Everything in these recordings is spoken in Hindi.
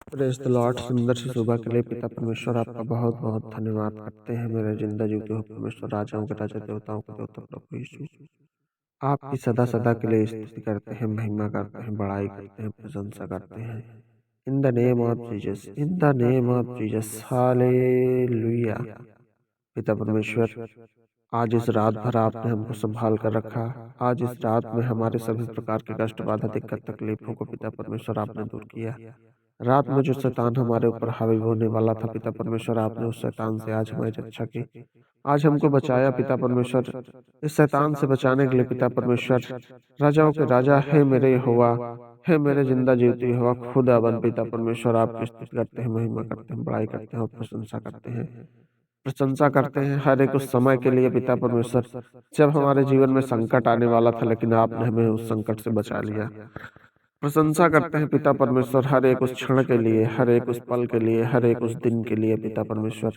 Praise the Lord. सुंदर सी सुबह के लिए पिता परमेश्वर आपका बहुत बहुत धन्यवाद करते हैं। मेरे जिंदा जीते हो परमेश्वर, राजाओं के राजा, देवताओं के देवता प्रभु यीशु, आपकी सदा सदा के लिए स्तुति करते हैं, महिमा करते हैं, बड़ाई करते हैं, प्रशंसा करते हैं। In the name of Jesus, in the name of Jesus, hallelujah. पिता परमेश्वर, आज इस रात भर आपने हमको संभाल कर रखा। आज इस रात में हमारे सभी प्रकार के कष्ट, बाधा, दिक्कत, तकलीफों को पिता परमेश्वर आपने दूर किया। रात में जो शैतान हमारे ऊपर हावी होने वाला था, पिता परमेश्वर आपने उस शैतान से आज हमारी रक्षा की। आज हमको बचाया पिता परमेश्वर। इस शैतान से बचाने के लिए पिता परमेश्वर, राजाओं के राजा है मेरे यहोवा, है मेरे जिंदा जीवती यहोवा खुदाबंद पिता परमेश्वर, आपकी स्तुति करते हैं, महिमा करते हैं, बड़ाई करते हैं और प्रशंसा करते हैं। प्रशंसा करते हैं हर एक उस समय के लिए पिता परमेश्वर, जब हमारे जीवन में संकट आने वाला था, लेकिन आपने हमें उस संकट से बचा लिया। प्रशंसा करते हैं पिता परमेश्वर हर एक उस क्षण के लिए, हर एक उस पल के लिए, हर एक उस दिन के लिए पिता परमेश्वर,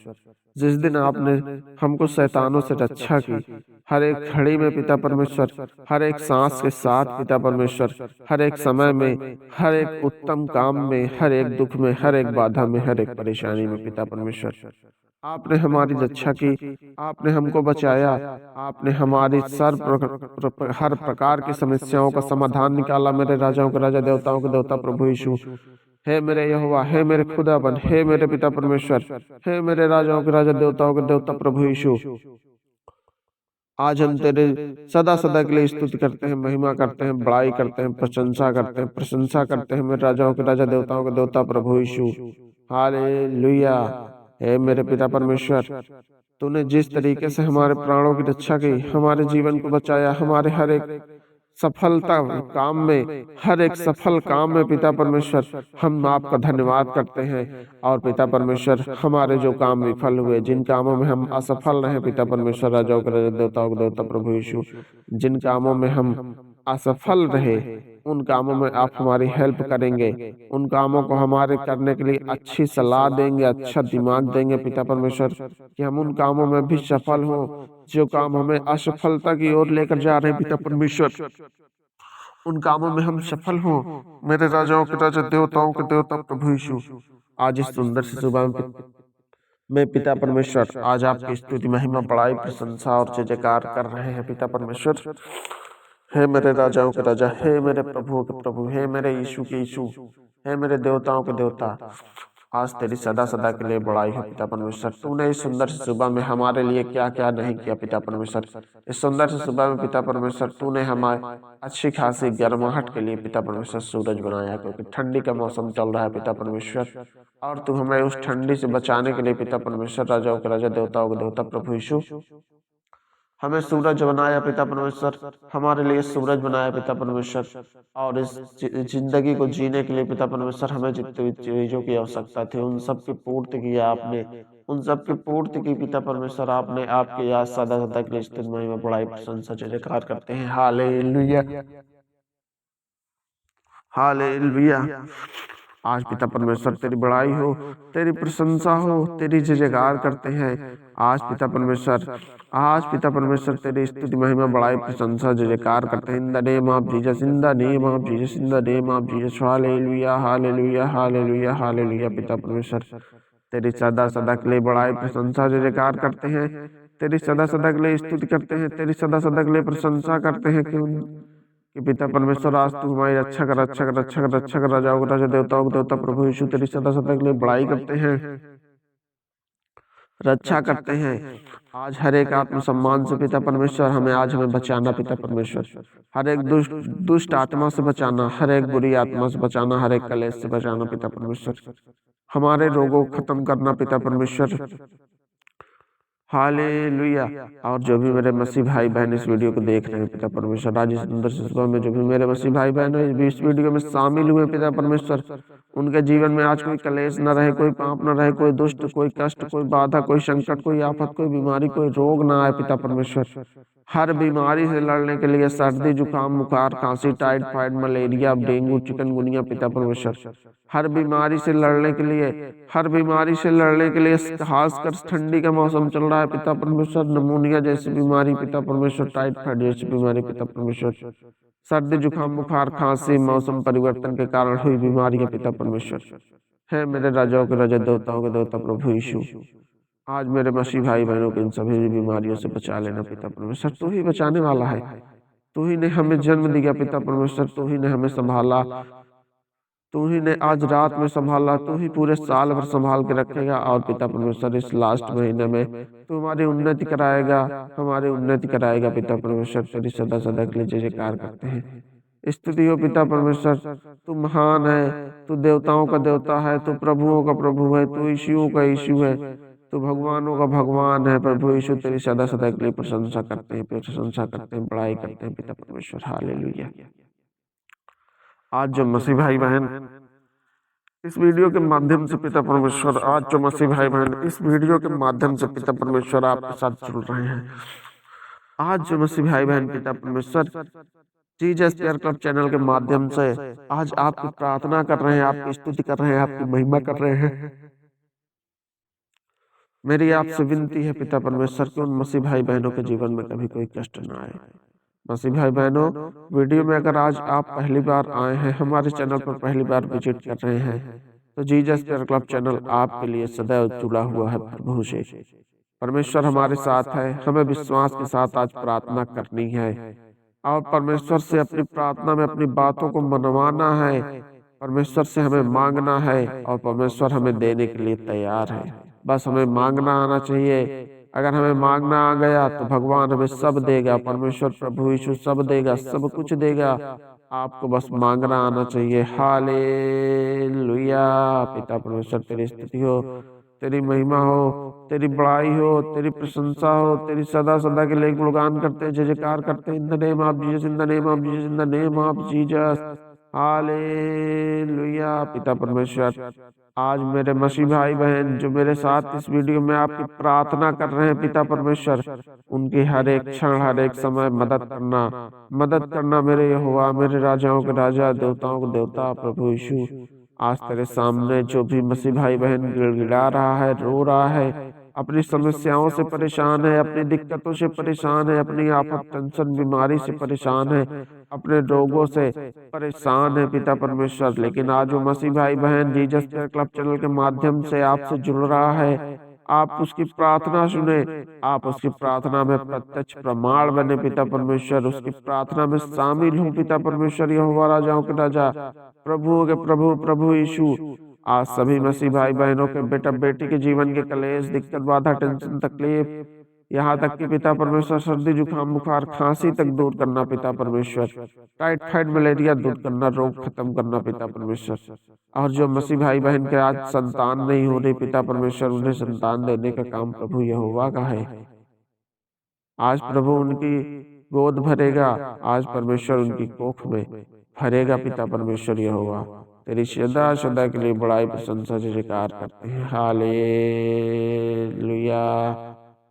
जिस दिन आपने हमको शैतानों से रक्षा की। हर एक घड़ी में पिता परमेश्वर, हर एक सांस के साथ पिता परमेश्वर, हर एक समय में, हर एक उत्तम काम में, हर एक दुख में, हर एक बाधा में, हर एक परेशानी में पिता परमेश्वर, आपने हमारी रक्षा की। आपने हमको बचाया। आपने हमारी हर प्रकार की समस्याओं का समाधान निकाला। मेरे राजाओं के राजा, देवताओं के देवता प्रभु यीशु, हे मेरे यहोवा, हे मेरे खुदाबंद, हे मेरे पिता परमेश्वर, हे मेरे राजाओं के राजा, देवताओं के देवता प्रभु यीशु, आज हम तेरे सदा सदा के लिए स्तुति करते हैं, महिमा करते हैं, बड़ाई करते हैं, प्रशंसा करते हैं, प्रशंसा करते हैं मेरे राजाओं के राजा, देवताओं के देवता प्रभु यीशु, हालेलुया। हे मेरे पिता परमेश्वर, तूने जिस तरीके से हमारे प्राणों की रक्षा की, हमारे जीवन को बचाया, हमारे हर एक सफलता काम में, हर एक सफल काम में पिता परमेश्वर, हम आपका धन्यवाद करते हैं। और पिता परमेश्वर, हमारे जो काम विफल हुए, जिन कामों में हम असफल रहे पिता परमेश्वर, राजाओं के राजा, देवताओं के देवता प्रभु यीशु, जिन कामों में हम असफल रहे, उन कामों में आप हमारी हेल्प करेंगे। उन कामों को हमारे करने के लिए अच्छी सलाह देंगे, अच्छा दिमाग देंगे पिता परमेश्वर, कि हम उन कामों में भी सफल हों जो काम हमें असफलता की ओर लेकर जा रहे हैं पिता परमेश्वर। उन कामों में हम सफल हों, मेरे राजाओं के राजा, देवताओं के देवता प्रभु यीशु। आज इस सुंदर सी सुबह में पिता परमेश्वर, आज आपकी स्तुति, महिमा, बड़ाई, प्रशंसा और जय जयकार कर रहे हैं पिता परमेश्वर। हे मेरे राजाओं के राजा, हे मेरे प्रभुओं के प्रभु, हे मेरे यीशु के यीशु, हे मेरे देवताओं के देवता, आज तेरी सदा सदा के लिए बड़ाई हो पिता परमेश्वर। तूने इस सुंदर सी सुबह में हमारे लिए क्या क्या नहीं किया पिता परमेश्वर। इस सुंदर सी सुबह में पिता परमेश्वर, तूने हमारे अच्छी खासी गर्माहट के लिए पिता परमेश्वर सूरज बनाया, क्योंकि ठंडी का मौसम चल रहा है पिता परमेश्वर, और तू हमें उस ठंडी से बचाने के लिए पिता परमेश्वर, राजाओं के राजा, देवताओं के देवता प्रभु यीशु, हमें सूरज बनाया पिता परमेश्वर, हमारे लिए सूरज बनाया पिता परमेश्वर। और इस जिंदगी को जीने के लिए पिता परमेश्वर, हमें जितनी चीजों की आवश्यकता थी, उन सब की पूर्ति की आपने, उन सब की पूर्ति की पिता परमेश्वर आपने। आपके याद सदा सदा के लिए स्तुति, महिमा, बड़ाई, प्रशंसा, जय जयकार करते हैं। Hallelujah, hallelujah. आज पिता परमेश्वर तेरी बड़ाई हो, तेरी प्रशंसा हो, तेरी जय जयकार करते हैं। आज पिता परमेश्वर, आज पिता परमेश्वर तेरी स्तुति, महिमा, बड़ाई, प्रशंसा, जय जयकार करते हैं। In the name of Jesus, in the name of Jesus, in the name of Jesus, hallelujah, hallelujah, hallelujah, hallelujah. पिता परमेश्वर, तेरी सदा सदा के लिए बड़ाई, प्रशंसा, जय जयकार करते हैं। तेरी सदा सदा के लिए स्तुति करते हैं, तेरी सदा सदा के लिए प्रशंसा करते हैं, क्यों कि पिता परमेश्वर, आज तू हमारी रक्षा कर, रक्षा कर, रक्षा कर, रक्षा कर, राजाओं का राजा, देवताओं का देवता प्रभु यीशु, तेरी सदा सदा के लिए बड़ाई करते हैं, रक्षा करते हैं। आज हर एक आत्मसम्मान से पिता परमेश्वर, हमें बचाना पिता परमेश्वर, हर एक दुष्ट दुष्ट आत्मा से बचाना, हर एक बुरी आत्मा से बचाना, हर एक कलेश से बचाना पिता परमेश्वर, हमारे रोगों को खत्म करना पिता परमेश्वर, हालेलुया। और जो भी मेरे मसीह भाई बहन इस वीडियो को देख रहे हैं पिता परमेश्वर, आज इस सुंदर से सुबह में जो भी मेरे मसीह भाई बहन इस वीडियो में शामिल हुए पिता परमेश्वर, उनके जीवन में आज कोई कलेश न रहे, कोई पाप न रहे, कोई दुष्ट, कोई कष्ट, कोई बाधा, कोई संकट, कोई आफत, कोई बीमारी, कोई रोग ना आए पिता परमेश्वर। हर बीमारी से लड़ने के लिए, सर्दी, जुकाम, बुखार, खांसी, टाइफाइड, मलेरिया, डेंगू, चिकनगुनिया पिता परमेश्वर, हर बीमारी से लड़ने के लिए, हर बीमारी से लड़ने के लिए, खासकर ठंडी का मौसम चल रहा है पिता परमेश्वर, नमूनिया जैसी बीमारी पिता परमेश्वर, टाइफाइड जैसी बीमारी पिता परमेश्वर, सर्दी, जुकाम, बुखार, खांसी, मौसम परिवर्तन के कारण हुई बीमारियां पिता परमेश्वर, है मेरे राजाओं के राजा, देवताओं के देवता प्रभु यीशु, आज मेरे मसीह भाई बहनों को इन सभी बीमारियों से बचा लेना पिता परमेश्वर। तू ही बचाने वाला है, तू ही ने हमें जन्म दिया पिता परमेश्वर, तू ही ने हमें संभाला, तू ही ने आज रात में संभाला, तू ही पूरे साल भर संभाल के रखेगा। और पिता परमेश्वर इस लास्ट महीने में तू हमारी उन्नति कराएगा, हमारी उन्नति कराएगा पिता परमेश्वर। तेरी सदा सदा के लिए जय जयकार करते हैं। स्तुति हो पिता परमेश्वर, तू महान है, तू देवताओं का देवता है, तू प्रभुओं का प्रभु है, तू यीशुओं का यीशु है, तू भगवानों का भगवान है। प्रभु यीशु तेरी सदा सदा के लिए प्रशंसा करते हैं, प्रशंसा करते हैं, बड़ाई करते हैं पिता परमेश्वर। हालेलुया। आज जो मसीह भाई बहन इस वीडियो के माध्यम से पिता परमेश्वर, आज जो मसीह भाई बहन इस वीडियो के माध्यम से पिता परमेश्वर आपके साथ जुड़ रहे हैं, आज जो मसीह भाई बहन पिता परमेश्वर जीसस प्रेयर क्लब चैनल के माध्यम से आज आपकी प्रार्थना कर रहे हैं, आपकी स्तुति कर रहे हैं, आपकी महिमा कर रहे हैं, मेरी आपसे विनती है पिता परमेश्वर कि उन मसीह भाई बहनों के जीवन में कभी कोई कष्ट ना आए। मसीह भाई बहनों, वीडियो में अगर आज आप पहली बार आए हैं, हमारे चैनल पर पहली बार विजिट कर रहे हैं, तो जीसस प्रेयर क्लब चैनल आपके लिए सदैव जुड़ा हुआ है प्रभु से। परमेश्वर हमारे साथ है, हमें विश्वास के साथ आज प्रार्थना करनी है और परमेश्वर से अपनी प्रार्थना में अपनी बातों को मनवाना है, परमेश्वर से हमें मांगना है और परमेश्वर हमें देने के लिए तैयार है। बस हमें मांगना आना चाहिए। अगर हमें मांगना आ गया तो भगवान हमें सब देगा, परमेश्वर प्रभु यीशु सब देगा, सब कुछ देगा। आपको बस मांगना आना चाहिए। हालेलुया। पिता परमेश्वर तेरी स्तुति हो, तेरी महिमा हो, तेरी बड़ाई हो, तेरी प्रशंसा हो, तेरी सदा सदा के लिए गुणगान करते हैं, जय जयकार करते हैं। In the name of Jesus, in the name of Jesus, in the name of Jesus. Hallelujah. पिता परमेश्वर, आज मेरे मसीह भाई बहन जो मेरे साथ इस वीडियो में आपकी प्रार्थना कर रहे हैं पिता परमेश्वर, उनकी हर एक क्षण हर एक समय मदद करना मेरे यहोवा, मेरे राजाओं के राजा, देवताओं के देवता प्रभु यीशु। आज तेरे सामने जो भी मसीह भाई बहन गिड़गिड़ा रहा है, रो रहा है, अपनी समस्याओं से परेशान है, अपनी दिक्कतों से परेशान है, अपनी आफत टेंशन बीमारी से परेशान है, अपने रोगों से परेशान है पिता परमेश्वर, लेकिन आज वो मसीह भाई बहन जीसस प्रेयर क्लब चैनल के माध्यम से आपसे जुड़ रहा है, आप उसकी प्रार्थना सुने, आप उसकी प्रार्थना में प्रत्यक्ष प्रमाण बने पिता परमेश्वर, उसकी प्रार्थना में शामिल हो पिता परमेश्वर। यहोवा राजाओं के राजा, प्रभुओं के प्रभु प्रभु यीशु। आज सभी मसीह भाई बहनों के बेटा बेटी के जीवन के कलेश, दिक्कत, बाधा, टेंशन, तकलीफ, यहाँ तक कि पिता परमेश्वर सर्दी, जुकाम, बुखार, खांसी तक दूर करना पिता परमेश्वर, टाइफाइड, मलेरिया दूर करना, रोग खत्म करना पिता परमेश्वर। और जो मसीह भाई बहन के आज संतान नहीं हो रही पिता परमेश्वर, उन्हें संतान देने का काम प्रभु यहोवा का है। आज प्रभु उनकी गोद भरेगा, आज परमेश्वर उनकी कोख में भरेगा पिता परमेश्वर यहोवा। तेरी सदा सदा के लिए बड़ाई प्रशंसा से जयकार करते हैं। हालेलुया।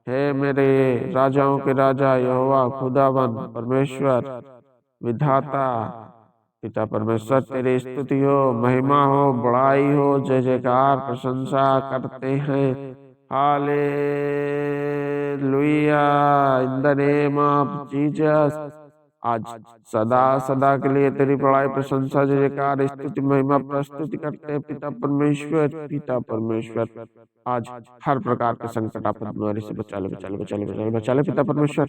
हे मेरे राजाओं के राजा यहोवा, खुदावन परमेश्वर विधाता पिता परमेश्वर, तेरी स्तुति हो, महिमा हो, बड़ाई हो, जय जयकार प्रशंसा करते हैं। Hallelujah. In the name of Jesus. आज सदा सदा के लिए तेरी बड़ाई प्रशंसा जय जयकार स्तुति महिमा प्रस्तुति करते हैं पिता परमेश्वर। पिता परमेश्वर, आज हर प्रकार के संकट आपद बीमारी से बचा ले, बचा ले, बचा ले, बचा ले, बचा ले पिता परमेश्वर।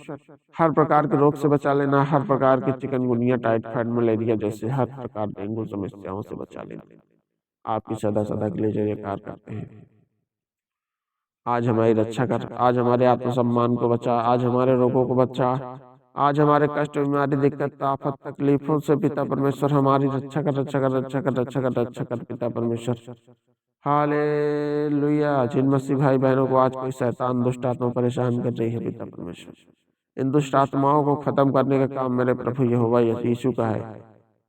हर प्रकार के रोग से बचा लेना, हर प्रकार के चिकनगुनिया, टाइफाइड, मलेरिया जैसे हर प्रकार डेंगू समस्याओं से बचा लेना। आपकी सदा सदा के लिए जय जयकार करते हैं। आज हमारी रक्षा कर, आज हमारे आत्मसम्मान को बचा, आज हमारे रोगों को बचा, आज हमारे कष्ट, बीमारी, दिक्कत, आफत, तकलीफों से पिता परमेश्वर हमारी रक्षा कर, रक्षा कर, रक्षा कर, रक्षा कर, रक्षा कर पिता परमेश्वर। हालेलुया। जिन मसीह भाई बहनों को आज कोई शैतान दुष्ट आत्मा परेशान कर रही है पिता परमेश्वर, इन दुष्ट आत्माओं को खत्म करने का काम मेरे प्रभु यहोवा यीशु का है।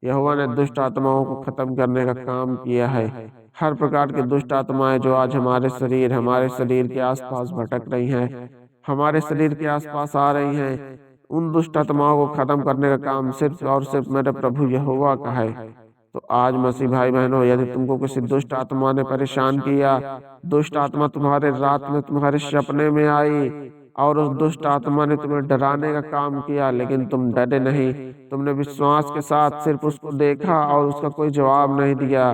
यहोवा ने दुष्ट आत्माओं को खत्म करने का काम किया है। हर प्रकार की दुष्ट आत्माएं जो आज हमारे शरीर के आसपास भटक रही हैं, हमारे शरीर के आसपास आ रही हैं, उन दुष्ट आत्माओं को खत्म करने का काम सिर्फ और सिर्फ मेरे प्रभु यहोवा का है। तो आज मसीह भाई बहनों, यदि तुमको किसी दुष्ट आत्मा ने परेशान किया, दुष्ट आत्मा तुम्हारे रात में तुम्हारे सपने में आई और उस दुष्ट आत्मा ने तुम्हें डराने का काम किया, लेकिन तुम डरे नहीं, तुमने विश्वास के साथ सिर्फ उसको देखा और उसका कोई जवाब नहीं दिया,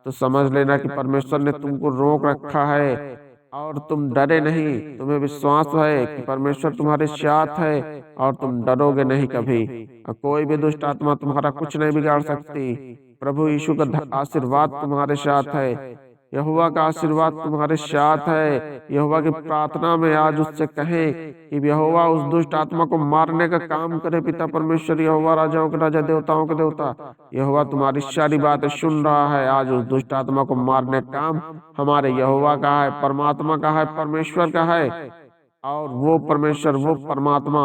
तो समझ लेना कि परमेश्वर ने तुमको रोक रखा है और तुम डरे नहीं। तुम्हें विश्वास है कि परमेश्वर तुम्हारे साथ है और तुम डरोगे नहीं कभी। और कोई भी दुष्ट आत्मा तुम्हारा कुछ नहीं बिगाड़ सकती। प्रभु यीशु का आशीर्वाद तुम्हारे साथ है। यहोवा का आशीर्वाद तुम्हारे साथ है। यहोवा की प्रार्थना में आज उससे कहें कि यहोवा उस दुष्ट आत्मा को मारने का काम करे। पिता परमेश्वर यहोवा राजाओं के राजा देवताओं के देवता यहोवा तुम्हारी सारी बातें सुन रहा है। आज उस दुष्ट आत्मा को मारने का काम हमारे यहोवा का है, परमात्मा का है, परमेश्वर का है। और वो परमेश्वर, वो परमात्मा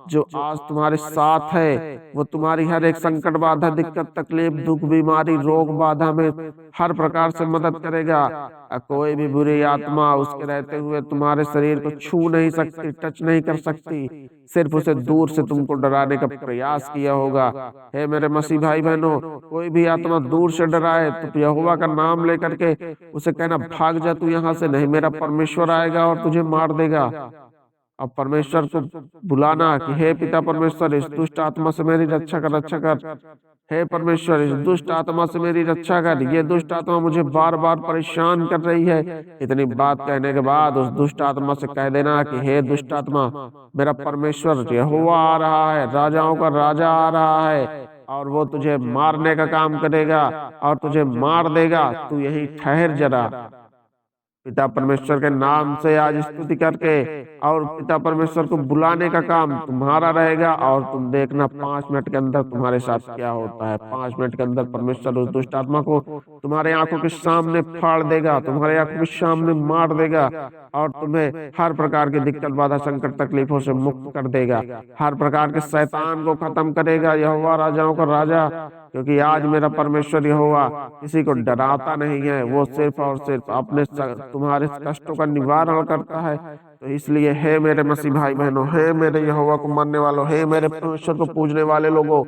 जो आज तुम्हारे साथ है, वो तुम्हारी हर एक संकट बाधा, दिक्कत, तकलीफ, दुख, बीमारी, रोग बाधा में हर प्रकार से मदद करेगा। कोई भी बुरी आत्मा उसके रहते हुए तुम्हारे शरीर को छू नहीं सकती, टच नहीं कर सकती। सिर्फ उसे दूर से तुमको डराने का प्रयास किया होगा। हे मेरे मसीह भाई बहनों, कोई भी आत्मा दूर से डराए तो यहोवा का नाम लेकर के उसे कहना, भाग जा तू यहाँ से, नहीं मेरा परमेश्वर आएगा और तुझे मार देगा। अब परमेश्वर को बुलाना कि हे पिता परमेश्वर, इस दुष्ट आत्मा से मेरी रक्षा कर, रक्षा कर। हे परमेश्वर, इस दुष्ट आत्मा से मेरी रक्षा कर। ये दुष्ट आत्मा मुझे बार बार परेशान कर रही है। इतनी बात कहने के बाद उस दुष्ट आत्मा से कह देना कि हे दुष्ट आत्मा, मेरा परमेश्वर यहोवा आ रहा है, राजाओं का राजा आ रहा है और वो तुझे मारने का काम करेगा और तुझे मार देगा। तू यहीं ठहर जरा। पिता परमेश्वर के नाम से आज स्तुति करके और पिता परमेश्वर को बुलाने का काम तुम्हारा रहेगा। और तुम देखना 5 मिनट के अंदर तुम्हारे साथ क्या होता है। 5 मिनट के अंदर परमेश्वर उस दुष्ट आत्मा को तुम्हारे आंखों के सामने फाड़ देगा, तुम्हारे आंखों के सामने मार देगा और तुम्हें हर प्रकार की दिक्कत, बाधा, संकट, तकलीफों से मुक्त कर देगा। हर प्रकार के शैतान को खत्म करेगा यहोवा राजाओं का राजा। क्योंकि आज मेरा परमेश्वर यहोवा किसी को डराता नहीं है, वो सिर्फ और सिर्फ अपने तुम्हारे कष्टों का निवारण करता है। तो इसलिए हे मेरे मसीह भाई बहनों, हे मेरे यहोवा को मानने वालों, हे मेरे परमेश्वर को पूजने वाले लोगों,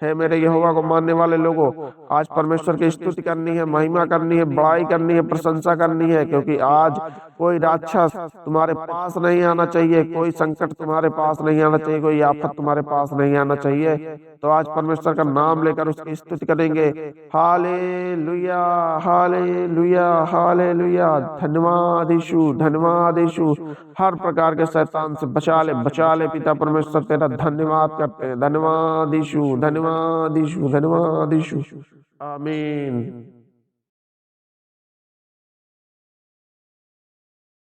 हे मेरे यहोवा को मानने वाले लोगों, आज परमेश्वर की स्तुति करनी है, महिमा करनी है, बड़ाई करनी है, प्रशंसा करनी है। क्योंकि आज कोई राक्षस तुम्हारे पास नहीं आना चाहिए, कोई संकट तुम्हारे पास नहीं आना चाहिए, कोई आफत तुम्हारे पास नहीं आना चाहिए। तो आज परमेश्वर का नाम लेकर उसकी स्तुति करेंगे। Hallelujah, hallelujah, hallelujah. धन्यवाद यीशु, धन्यवाद यीशु। हर प्रकार के शैतान से बचा ले, बचा ले पिता परमेश्वर, तेरा धन्यवाद करते हैं। धन्यवाद यीशु, धन्यवाद यीशु, धन्यवाद यीशु। आमीन।